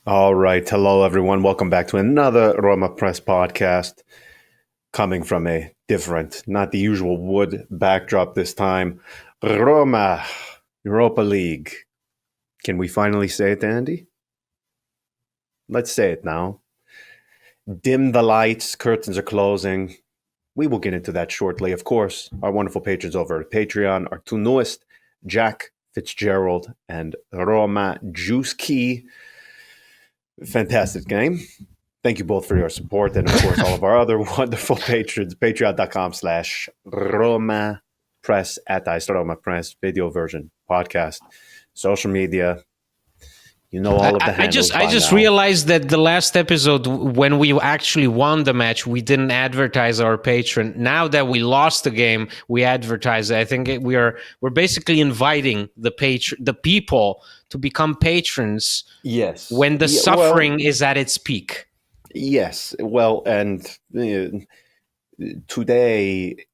All right. Hello, everyone. Welcome back to another RomaPress podcast coming from a different, not the usual wood backdrop this time. Roma Europa League. Can we finally say it, Andy? Let's say it now. Dim the lights, curtains are closing. We will get into that shortly. Of course, our wonderful patrons over at Patreon, our two newest, Jack Fitzgerald and Roma Juice Key. Fantastic game. Thank you both for your support, and of course all of our other wonderful patrons. Patreon.com/RomaPress at RomaPress video version podcast, social media. You know all of the handles I just now. realized that the last episode, when we actually won the match, we didn't advertise our patron. Now that we lost the game, we advertise. I think we're basically inviting the people to become patrons. Yes. When the suffering is at its peak. Yes. Well, and tonight,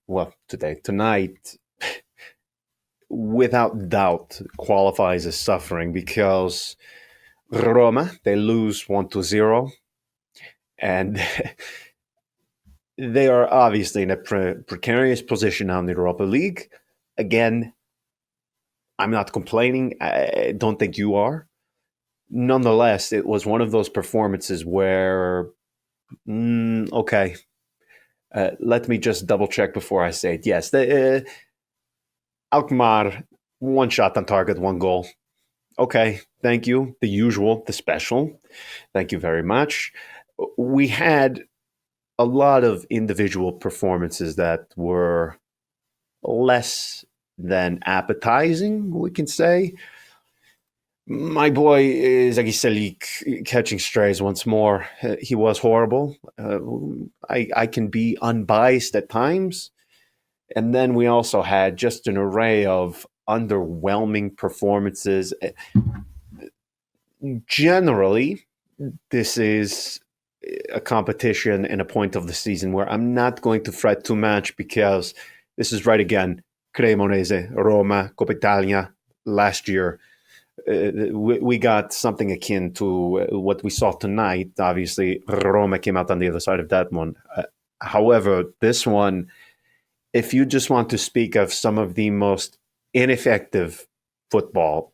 without doubt, qualifies as suffering because Roma, they lose 1-0, and they are obviously in a precarious position now in the Europa League. Again, I'm not complaining. I don't think you are. Nonetheless, it was one of those performances where, okay, let me just double check before I say it. Yes, the Alkmaar, one shot on target, one goal. Okay, thank you. The usual, the special. Thank you very much. We had a lot of individual performances that were less than appetizing, we can say. My boy Zagiselik catching strays once more. He was horrible. I can be unbiased at times. And then we also had just an array of underwhelming performances. Generally, this is a competition and a point of the season where I'm not going to fret too much because this is right again. Cremonese, Roma, Coppa Italia last year. We got something akin to what we saw tonight. Obviously, Roma came out on the other side of that one. However, this one, if you just want to speak of some of the most ineffective football,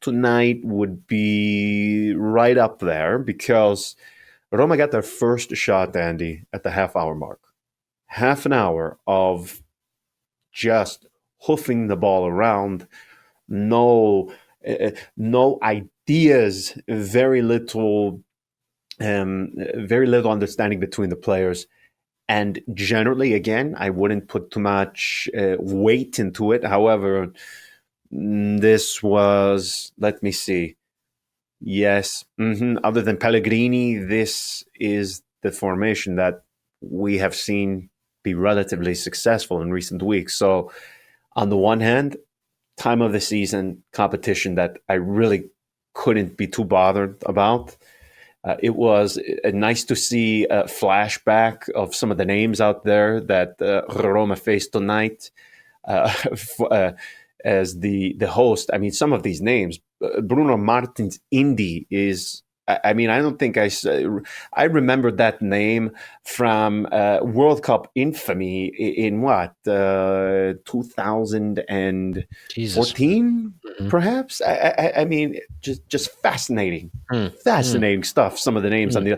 tonight would be right up there because Roma got their first shot, Andy, at the half-hour mark. Half an hour of just hoofing the ball around. No ideas, very little understanding between the players. And generally, again, I wouldn't put too much weight into it. However, this was, let me see. Yes, other than Pellegrini, this is the formation that we have seen be relatively successful in recent weeks. So, on the one hand, time of the season competition that I really couldn't be too bothered about. It was nice to see a flashback of some of the names out there that Roma faced tonight as the host. I mean, some of these names, Bruno Martins Indy is. I mean, I don't think I remember that name from World Cup infamy in what 2014, perhaps. I mean, just fascinating, fascinating stuff. Some of the names on the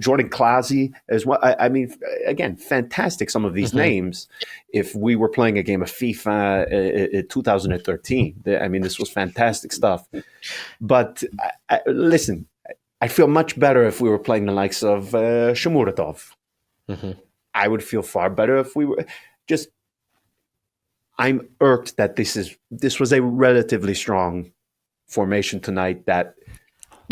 Jordan Klasi as well. I mean, again, fantastic. Some of these names. If we were playing a game of FIFA in 2013, I mean, this was fantastic stuff. But listen, I feel much better if we were playing the likes of Shomurodov. I would feel far better if we were just. I'm irked that this was a relatively strong formation tonight that.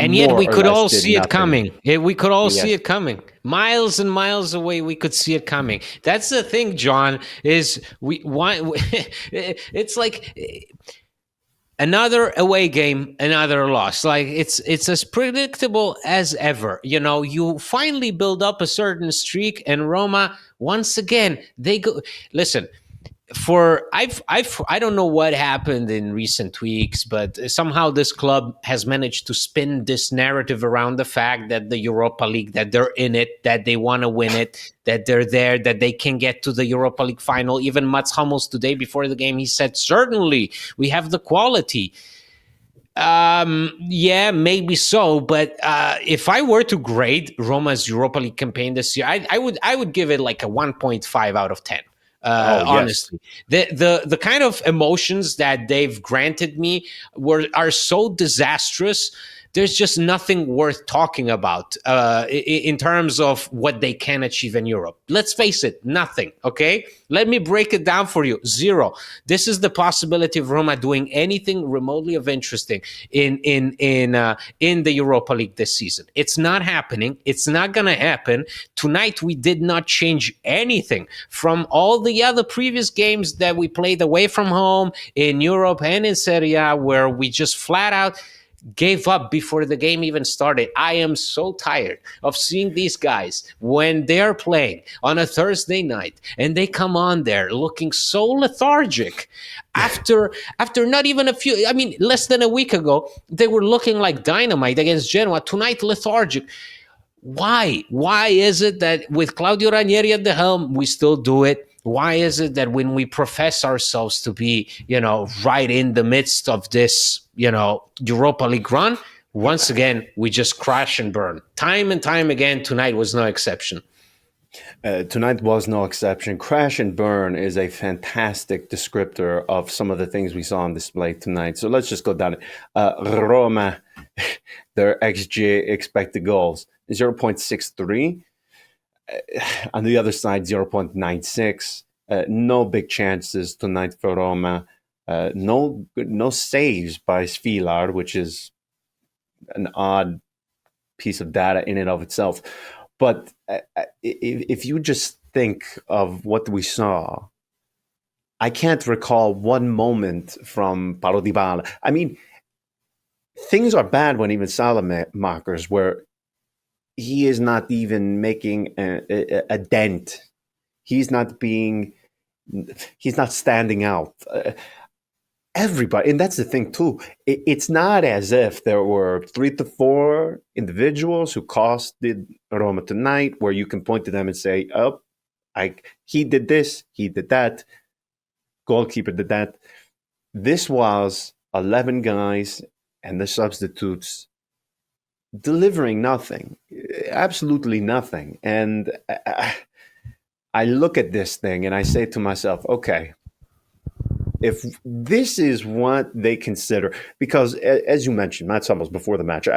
And yet we could all see it coming. We could all see it coming. Miles and miles away, we could see it coming. That's the thing, John, is it's like another away game, another loss. Like it's as predictable as ever. You know, you finally build up a certain streak, and Roma, once again, they go. Listen, I don't know what happened in recent weeks, but somehow this club has managed to spin this narrative around the fact that the Europa League, that they're in it, that they want to win it, that they're there, that they can get to the Europa League final. Even Mats Hummels today before the game, he said, certainly we have the quality. Yeah, maybe so, but if I were to grade Roma's Europa League campaign this year, I would give it like a 1.5 out of 10. Oh yes. Honestly, the kind of emotions that they've granted me are so disastrous. There's just nothing worth talking about in terms of what they can achieve in Europe. Let's face it, nothing. Okay, let me break it down for you. Zero. This is the possibility of Roma doing anything remotely of interesting in the Europa League this season. It's not happening. It's not going to happen. Tonight we did not change anything from all the other previous games that we played away from home in Europe and in Serie A, where we just flat out gave up before the game even started. I am so tired of seeing these guys when they're playing on a Thursday night and they come on there looking so lethargic after not even less than a week ago they were looking like dynamite against Genoa. Tonight, lethargic. Why is it that with Claudio Ranieri at the helm we still do it? Why is it that when we profess ourselves to be, right in the midst of this, Europa League run, once again, we just crash and burn? Time and time again, tonight was no exception. Tonight was no exception. Crash and burn is a fantastic descriptor of some of the things we saw on display tonight. So let's just go down it. Roma, their XG, expected goals, 0.63. On the other side, 0.96. No big chances tonight for Roma. No saves by Svilar, which is an odd piece of data in and of itself. But if you just think of what we saw, I can't recall one moment from Paulo Dybala. I mean, things are bad when even Salamackers, where he is not even making a dent. He's not standing out. Everybody, and that's the thing too. It's not as if there were 3 to 4 individuals who costed Roma tonight, where you can point to them and say, "Oh, he did this, he did that, goalkeeper did that." This was 11 guys and the substitutes delivering nothing, absolutely nothing. And I look at this thing and I say to myself, okay, if this is what they consider, because as you mentioned, Mats Hummels before the match,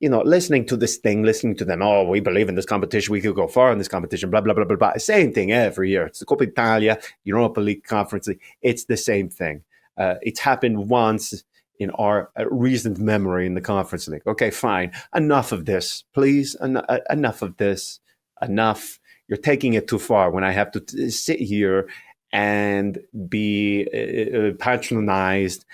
listening to this thing, listening to them, oh, we believe in this competition, we could go far in this competition, blah, blah, blah, blah, blah. Same thing every year. It's the Coppa Italia, Europa League, Conference League. It's the same thing. It's happened once in our recent memory in the Conference League. Okay, fine. Enough of this, please. Enough of this. Enough. You're taking it too far when I have to sit here and be patronized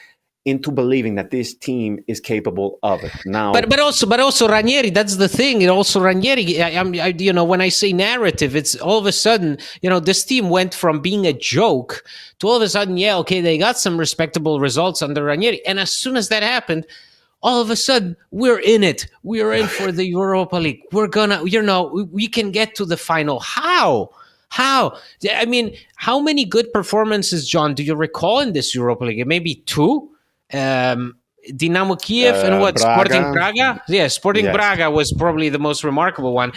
into believing that this team is capable of it. Now, but also Ranieri. That's the thing. And also Ranieri. When I say narrative, it's all of a sudden, this team went from being a joke to all of a sudden, they got some respectable results under Ranieri, and as soon as that happened, all of a sudden we're in it. We're in for the Europa League. We're gonna, we can get to the final. How? I mean, how many good performances, John, do you recall in this Europa League? Maybe 2. Dinamo Kiev and what? Braga. Sporting Braga? Yeah, Sporting Yes. Braga was probably the most remarkable one.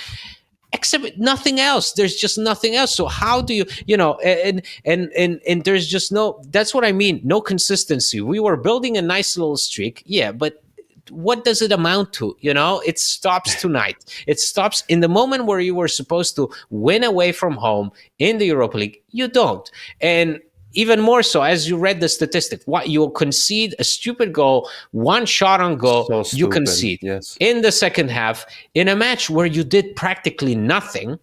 Except nothing else. There's just nothing else. So how do you, and there's just that's what I mean. No consistency. We were building a nice little streak. Yeah, but what does it amount to? It stops tonight. It stops in the moment where you were supposed to win away from home in the Europa League. You don't. And even more so, as you read the statistic, you'll concede a stupid goal, one shot on goal, So stupid, you concede. yes. In the second half, in a match where you did practically nothing.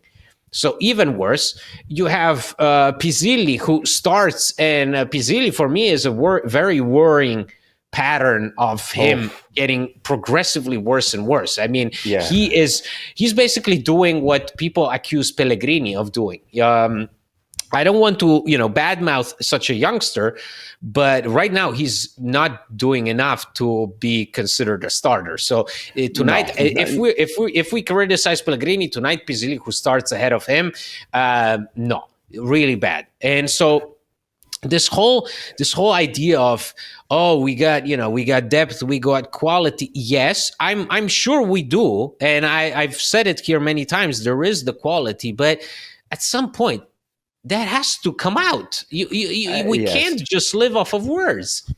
So even worse, you have Pizzilli, who starts, and Pizzilli for me is a very worrying pattern of him getting progressively worse and worse. I mean, he's basically doing what people accuse Pellegrini of doing. I don't want to, badmouth such a youngster, but right now he's not doing enough to be considered a starter. So tonight, No, if we criticize Pellegrini tonight, Pizzili, who starts ahead of him, no, really bad. And so this whole idea of, oh, we got depth, we got quality. Yes, I'm sure we do, and I've said it here many times. There is the quality, but at some point that has to come out. We yes. can't just live off of words.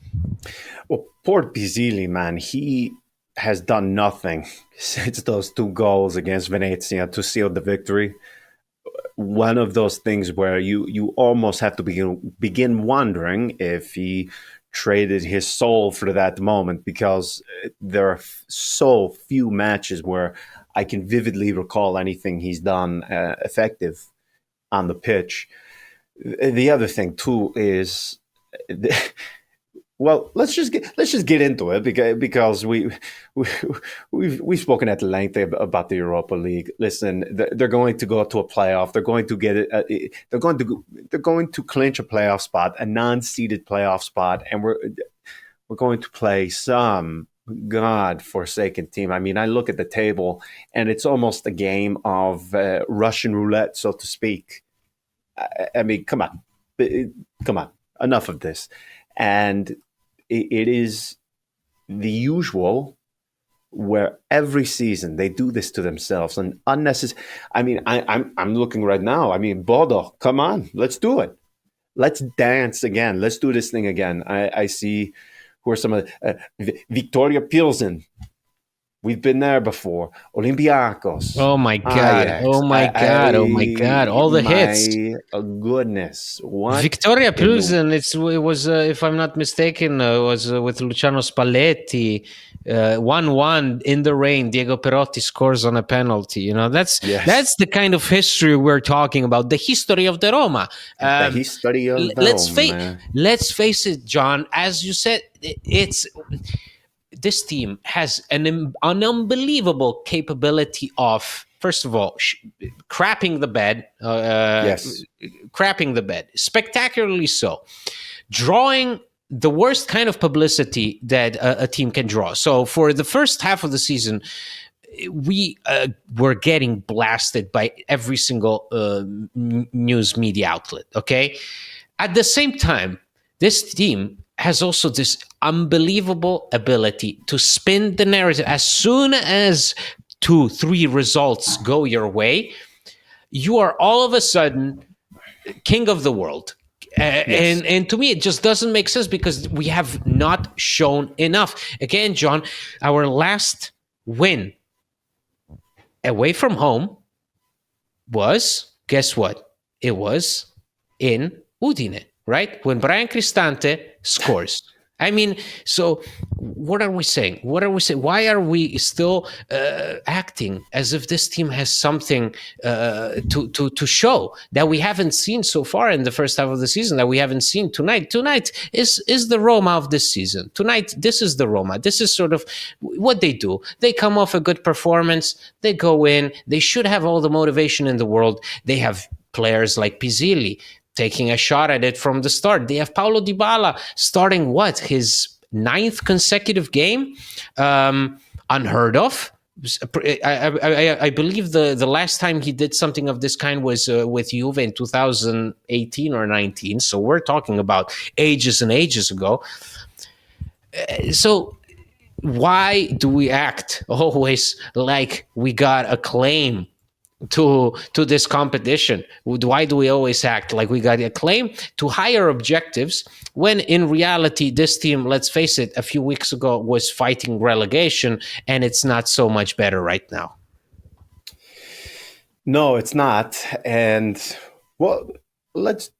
Well, poor Pizzili, man, he has done nothing since those 2 goals against Venezia to seal the victory. One of those things where you almost have to begin wondering if he traded his soul for that moment, because there are so few matches where I can vividly recall anything he's done effective on the pitch. The other thing too is, well, let's just get into it, because we've spoken at length about the Europa League. Listen, they're going to go to a playoff. They're going to get it. They're going to clinch a playoff spot, a non-seeded playoff spot, and we're going to play some God-forsaken team. I mean, I look at the table, and it's almost a game of Russian roulette, so to speak. I mean, come on, enough of this. And it is the usual, where every season they do this to themselves, and unnecessary. I mean, I'm looking right now. I mean, Bodo, come on, let's do it. Let's dance again. Let's do this thing again. I see who are some of Victoria Pilsen. We've been there before. Olympiacos. Oh my God! Ajax. Oh my God! Oh my God! All the hits. My goodness! What? Victoria Pilsen. It was, if I'm not mistaken, was with Luciano Spalletti. 1-1 in the rain. Diego Perotti scores on a penalty. That's the kind of history we're talking about. The history of the Roma. The history of the Roma. Let's face it, John. As you said, this team has an unbelievable capability of, first of all, crapping the bed. Yes. Crapping the bed. Spectacularly so. Drawing the worst kind of publicity that a team can draw. So for the first half of the season, we were getting blasted by every single news media outlet, okay? At the same time, this team has also this unbelievable ability to spin the narrative. As soon as 2-3 results go your way, you are all of a sudden king of the world. Yes. And to me, it just doesn't make sense, because we have not shown enough. Again, John, our last win away from home was, guess what? It was in Udine, right? When Brian Cristante scores. I mean, so what are we saying? Why are we still acting as if this team has something to show that we haven't seen so far in the first half of the season, that we haven't seen tonight? Tonight is the Roma of this season. Tonight, this is the Roma. This is sort of what they do. They come off a good performance. They go in. They should have all the motivation in the world. They have players like Pizzili taking a shot at it from the start. They have Paulo Dybala starting his 9th consecutive game, unheard of. I believe the last time he did something of this kind was with Juve in 2018 or 19. So we're talking about ages and ages ago. So why do we act always like we got a claim to this competition? Why do we always act like we got a claim to higher objectives, when in reality this team, let's face it, a few weeks ago was fighting relegation, and it's not so much better right now? No, it's not. And well, let's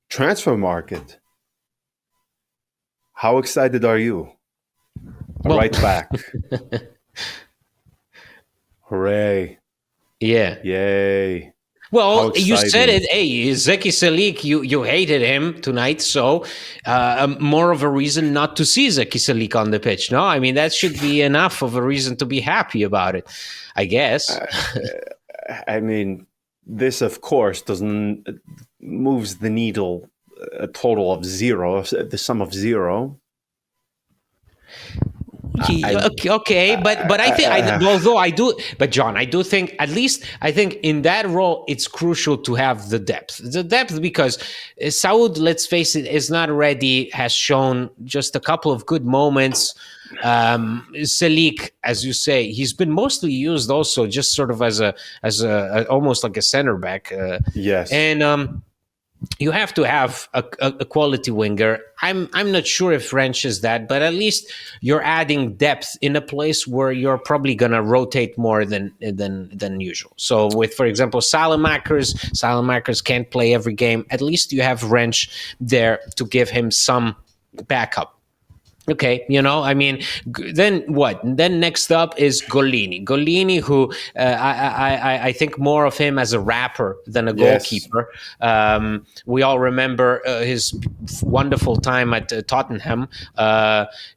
transfer market. How excited are you? Right back. Hooray. Yeah. Yay. Well, you said it. Hey, Zeki Salik, you hated him tonight, so more of a reason not to see Zeki Salik on the pitch. No, I mean, that should be enough of a reason to be happy about it, I guess. I mean, this, of course, doesn't moves the needle a total of zero, the sum of zero. Okay, but I think although I do, but John, I do think at least I think in that role it's crucial to have the depth because Saud, let's face it, is not ready. Has shown just a couple of good moments. Salik, as you say, he's been mostly used also just sort of as a almost like a center back. Yes, and you have to have a quality winger. I'm not sure if Rensch is that, but at least you're adding depth in a place where you're probably gonna rotate more than usual. So with, for example, Salamakers can't play every game. At least you have Rensch there to give him some backup. Okay, I mean, then what? Then next up is Gollini, who I think more of him as a rapper than a goalkeeper. We all remember his wonderful time at Tottenham.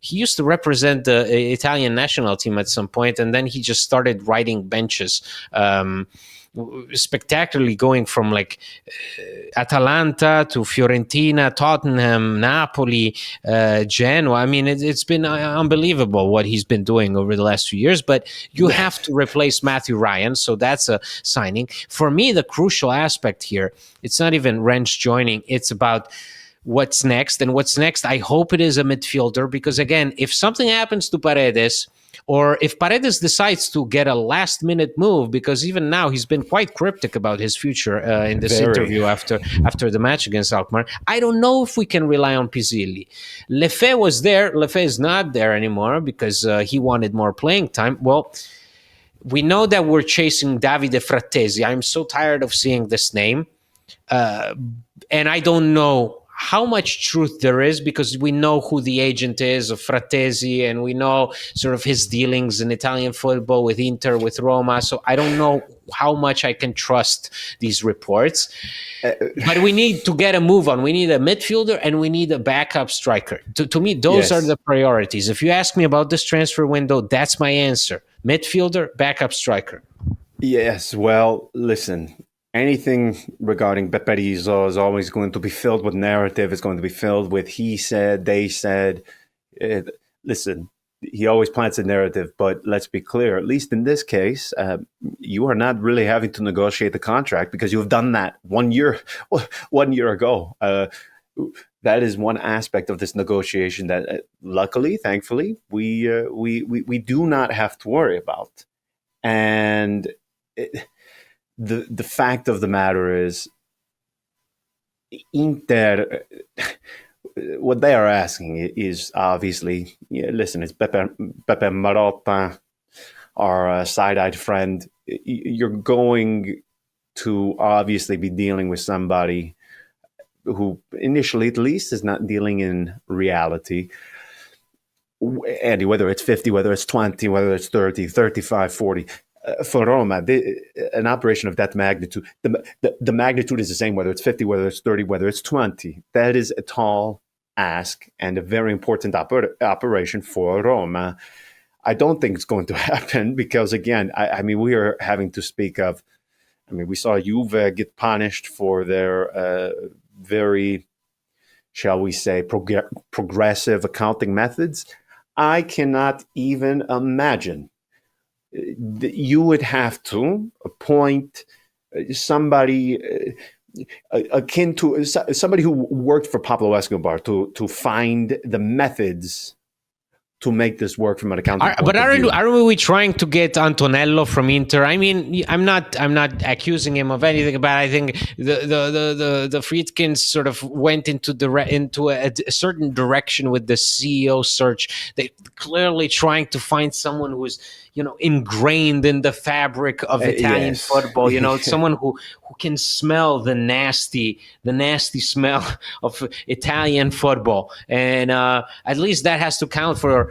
He used to represent the Italian national team at some point, and then he just started riding benches. Spectacularly going from like Atalanta to Fiorentina, Tottenham, Napoli, Genoa. I mean, it's been unbelievable what he's been doing over the last few years, but you have to replace Matthew Ryan, so that's a signing. For me, the crucial aspect here, it's not even Rensch joining, it's about what's next. And what's next, I hope it is a midfielder, because again, if something happens to Paredes, or if Paredes decides to get a last-minute move, because even now he's been quite cryptic about his future in this interview after the match against Alkmaar, I don't know if we can rely on Pisilli. Lefebvre was there. Lefebvre is not there anymore because he wanted more playing time. Well, we know that we're chasing Davide Frattesi. I'm so tired of seeing this name. And I don't know how much truth there is, because we know who the agent is of Frattesi, and we know sort of his dealings in Italian football with Inter, with Roma. So I don't know how much I can trust these reports. But we need to get a move on. We need a midfielder and we need a backup striker. To me, those are the priorities. If you ask me about this transfer window, that's my answer. Midfielder, backup striker. Yes, well, listen. Anything regarding Beppe Rizzo is always going to be filled with narrative. It's going to be filled with he said, they said. Listen, he always plants a narrative, but let's be clear. At least in this case, you are not really having to negotiate the contract because you've done that 1 year ago. That is one aspect of this negotiation that, luckily, thankfully, we do not have to worry about. And the fact of the matter is, Inter, what they are asking is obviously, listen, it's Pepe Marotta, our side-eyed friend. You're going to obviously be dealing with somebody who initially, at least, is not dealing in reality. Andy, whether it's 50, whether it's 20, whether it's 30, 35, 40, for Roma, an operation of that magnitude, the magnitude is the same, whether it's 50, whether it's 30, whether it's 20. That is a tall ask and a very important operation for Roma. I don't think it's going to happen because, again, I mean, we are having to speak of, I mean, we saw Juve get punished for their very, shall we say, progressive accounting methods. I cannot even imagine you would have to appoint somebody akin to somebody who worked for Pablo Escobar to find the methods to make this work from an accounting point but of view. Are we trying to get Antonello from Inter? I mean, I'm not accusing him of anything, but I think the Friedkins sort of went into a certain direction with the CEO search. They clearly trying to find someone who's ingrained in the fabric of Italian football. Someone who can smell the nasty smell of Italian football, and at least that has to count for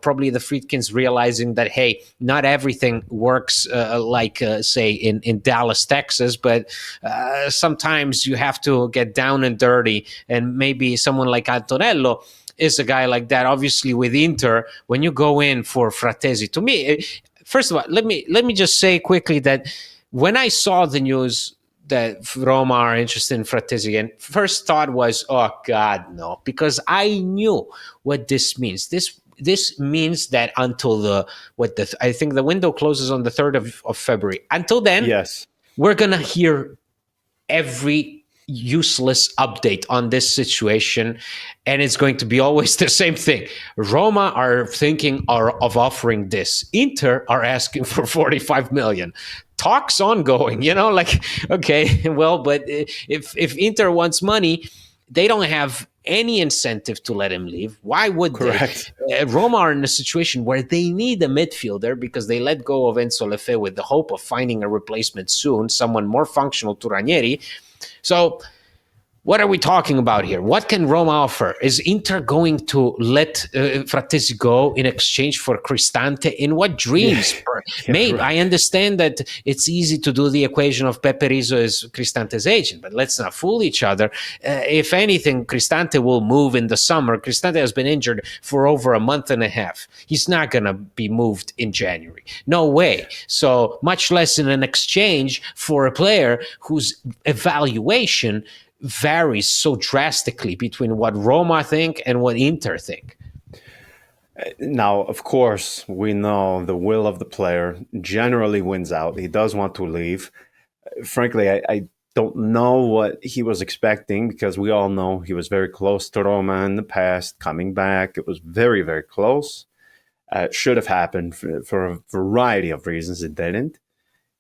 probably the Friedkins realizing that, hey, not everything works like say in Dallas, Texas, but sometimes you have to get down and dirty, and maybe someone like Antonello is a guy like that. Obviously, with Inter, when you go in for Frattesi, to me, first of all, let me just say quickly that when I saw the news that Roma are interested in Frattesi. And first thought was, oh God, no, because I knew what this means. This means that until I think the window closes on the 3rd of February. Until then, Yes. we're gonna hear every useless update on this situation, and it's going to be always the same thing. Roma are thinking of offering this. Inter are asking for 45 million. Talks ongoing, like, okay, well, but if Inter wants money, they don't have any incentive to let him leave. Why would Correct. they? Roma are in a situation where they need a midfielder because they let go of Enzo Lefe with the hope of finding a replacement soon, someone more functional to Ranieri. So what are we talking about here? What can Roma offer? Is Inter going to let Frattesi go in exchange for Cristante? In what dreams? Maybe. Right. I understand that it's easy to do the equation of Pepe Rizzo as Cristante's agent, but let's not fool each other. If anything, Cristante will move in the summer. Cristante has been injured for over a month and a half. He's not going to be moved in January. No way. So much less in an exchange for a player whose evaluation varies so drastically between what Roma think and what Inter think. Now, of course, we know the will of the player generally wins out. He does want to leave. Frankly, I don't know what he was expecting because we all know he was very close to Roma in the past. Coming back, it was very, very close. It should have happened for a variety of reasons. It didn't.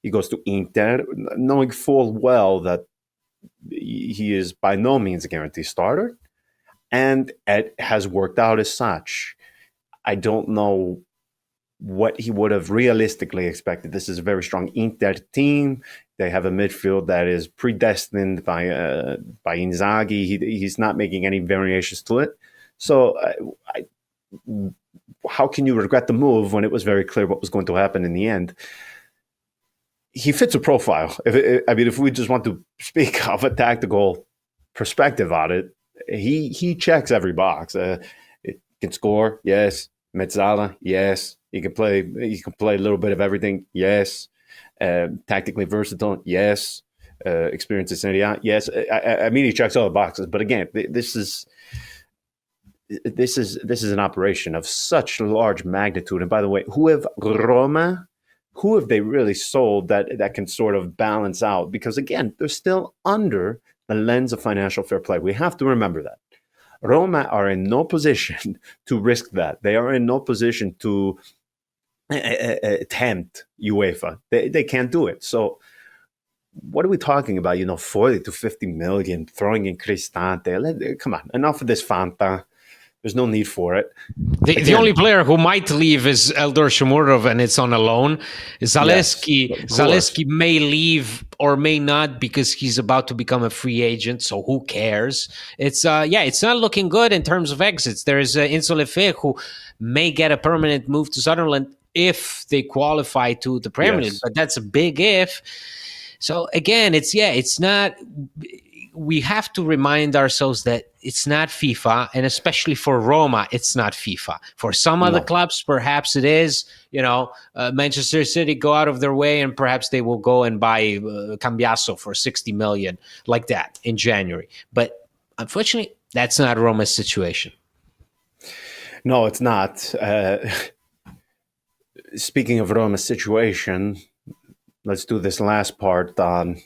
He goes to Inter, knowing full well that he is by no means a guaranteed starter, and it has worked out as such. I don't know what he would have realistically expected. This is a very strong Inter team. They have a midfield that is predestined by Inzaghi. He's not making any variations to it. So how can you regret the move when it was very clear what was going to happen in the end? He fits a profile. If we just want to speak of a tactical perspective on it, he checks every box. It can score, yes. Mezzala, yes. He can play a little bit of everything, yes. Tactically versatile, yes. Experience in Serie A, yes. I mean, he checks all the boxes. But again, this is an operation of such large magnitude. And by the way, who have they really sold that can sort of balance out? Because again, they're still under the lens of financial fair play. We have to remember that. Roma are in no position to risk that. They are in no position to tempt UEFA. They can't do it. So what are we talking about? 40 to 50 million, throwing in Cristante. Come on, enough of this Fanta. There's no need for it. The only player who might leave is Eldor Shomurodov, and it's on a loan. Zaleski may leave or may not because he's about to become a free agent. So who cares? It's not looking good in terms of exits. There is Enzo Lefe who may get a permanent move to Sunderland if they qualify to the Premier League, but that's a big if. So again, it's not. We have to remind ourselves that it's not FIFA, and especially for Roma, it's not FIFA. For some other clubs, perhaps it is. Manchester City go out of their way, and perhaps they will go and buy Cambiaso for 60 million, like that, in January. But unfortunately, that's not Roma's situation. No, it's not. Speaking of Roma's situation, let's do this last part on.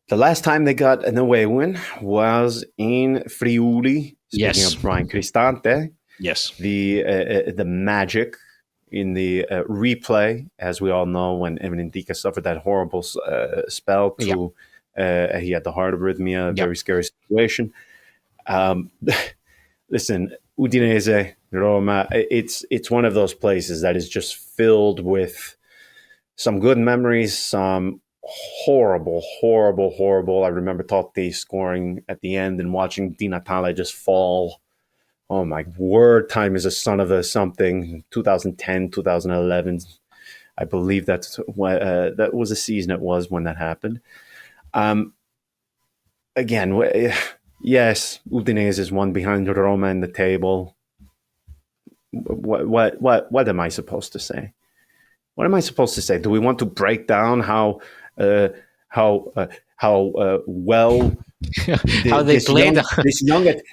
The last time they got an away win was in Friuli. Speaking of Brian Cristante. Yes. The magic in the replay, as we all know, when Evan Ndika suffered that horrible spell he had the heart arrhythmia, very scary situation. Listen, Udinese, Roma, it's one of those places that is just filled with some good memories, some horrible. I remember Totti scoring at the end and watching Di Natale just fall. Oh my word, time is a son of a something. 2010, 2011. I believe that was the season it was when that happened. Again, yes, Udinese is one behind Roma in the table. What am I supposed to say? What am I supposed to say? Do we want to break down how well how they played.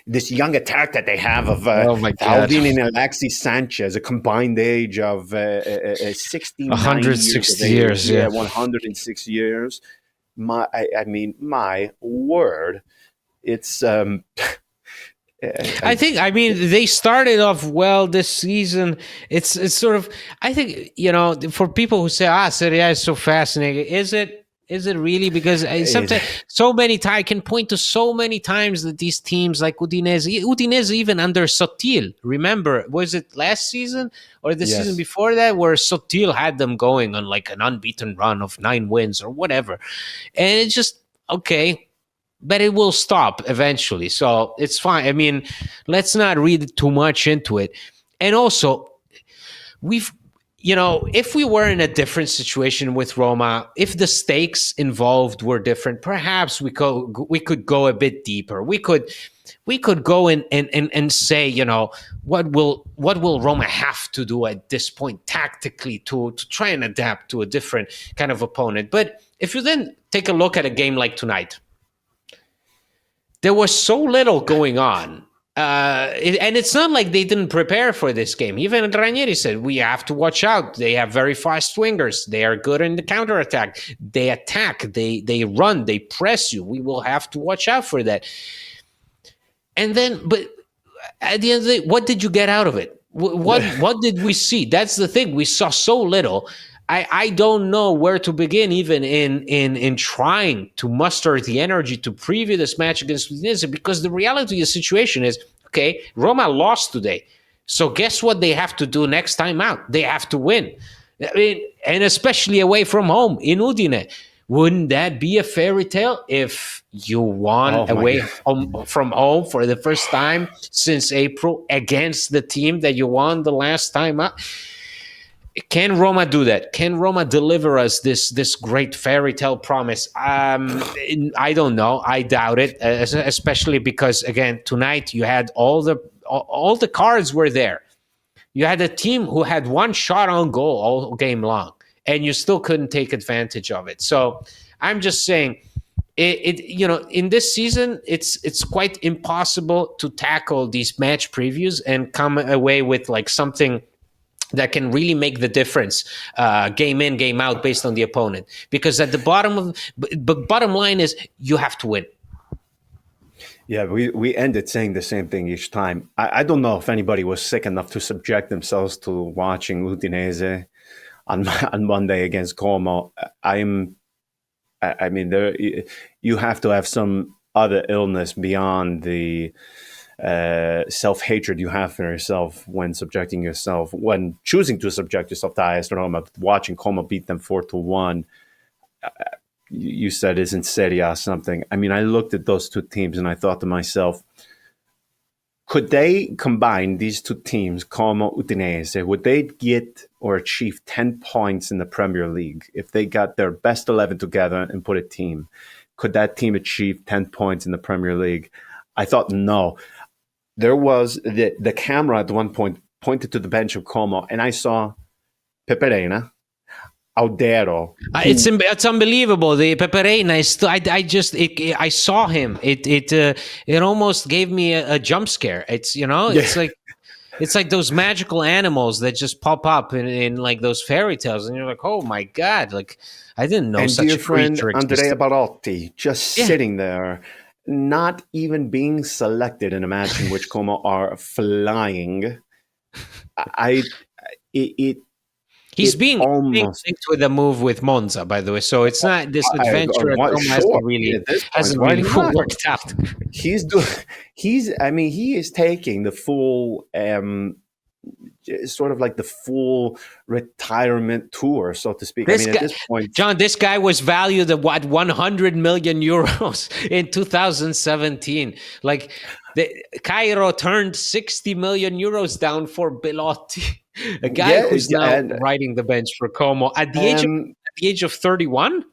this young attack that they have of Oh my God. Valvin and Alexis Sanchez, a combined age of 69 160 years years, yeah. 106 years. I mean, my word, it's I mean, they started off well this season. It's sort of, I think, for people who say, Serie A is so fascinating, is it? Is it really? Because sometimes, so many times, I can point to so many times that these teams like Udinese even under Sottil, remember, was it last season or the season before that, where Sottil had them going on like an unbeaten run of 9 wins or whatever. And it's just, okay, but it will stop eventually. So it's fine. I mean, let's not read too much into it. And also, if we were in a different situation with Roma, if the stakes involved were different, perhaps we could go a bit deeper. We could go and say, what will Roma have to do at this point tactically to try and adapt to a different kind of opponent. But if you then take a look at a game like tonight, there was so little going on. And it's not like they didn't prepare for this game. Even Ranieri said, we have to watch out. They have very fast wingers. They are good in the counterattack. They attack. They run. They press you. We will have to watch out for that. And then, but at the end of the day, what did you get out of it? What did we see? That's the thing. We saw so little. I don't know where to begin even in trying to muster the energy to preview this match against Udinese, because the reality of the situation is, okay, Roma lost today. So guess what they have to do next time out? They have to win. I mean, and especially away from home in Udine. Wouldn't that be a fairy tale if you won away from home for the first time since April against the team that you won the last time out? Can Roma do that? Can Roma deliver us this great fairy tale promise? I don't know. I doubt it, especially because, again, tonight you had all the cards were there. You had a team who had one shot on goal all game long, and you still couldn't take advantage of it. So I'm just saying, in this season, it's quite impossible to tackle these match previews and come away with like something that can really make the difference game in, game out based on the opponent. Because at the bottom line is you have to win. Yeah, we ended saying the same thing each time. I don't know if anybody was sick enough to subject themselves to watching Udinese on Monday against Como. I mean, you have to have some other illness beyond the self-hatred you have for yourself when choosing to subject yourself to AS Roma. Watching Como beat them 4-1, you said, isn't Serie A something? I mean, I looked at those two teams and I thought to myself, could they combine these two teams, Como, Udinese, would they get or achieve 10 points in the Premier League if they got their best 11 together and put a team? Could that team achieve 10 points in the Premier League? I thought no. There was the camera at one point pointed to the bench of Como, and I saw Pepe Reina, Audero. It's unbelievable. The Pepe Reina is still. I saw him. It almost gave me a jump scare. It's it's like those magical animals that just pop up in like those fairy tales, and you're like, oh my God! Like I didn't know such a creature existed. Andrea Barotti just sitting there, not even being selected in a match in which Como are flying. He's being linked with a move with Monza, by the way. So it's not this adventure at Roma hasn't really worked out. He is taking the full sort of like the full retirement tour, so to speak. At this point, John, this guy was valued at 100 million euros in 2017. Like Cairo turned 60 million euros down for Belotti, a guy who's now riding the bench for Como at the age of 31.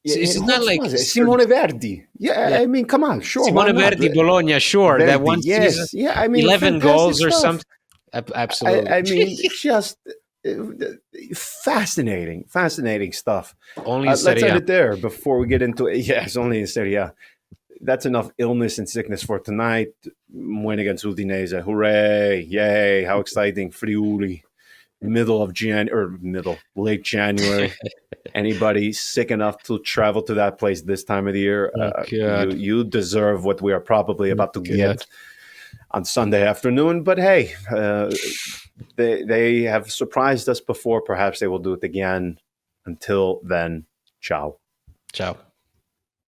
It's not like Simone Verdi. I mean, come on, sure. Simone Verdi, Bologna, sure. Verdi, that one season, 11 goals or something. Absolutely. I mean, just Fascinating stuff. Only in Let's Serie end A. it there before we get into it. Yeah, it's only in Serie A. That's enough illness and sickness for tonight. Win against Udinese. Hooray. Yay. How exciting. Friuli. Late January. Anybody sick enough to travel to that place this time of the year, Oh, God. you deserve what we are probably about to God. get on Sunday afternoon. But hey, they have surprised us before. Perhaps they will do it again. Until then, ciao. Ciao.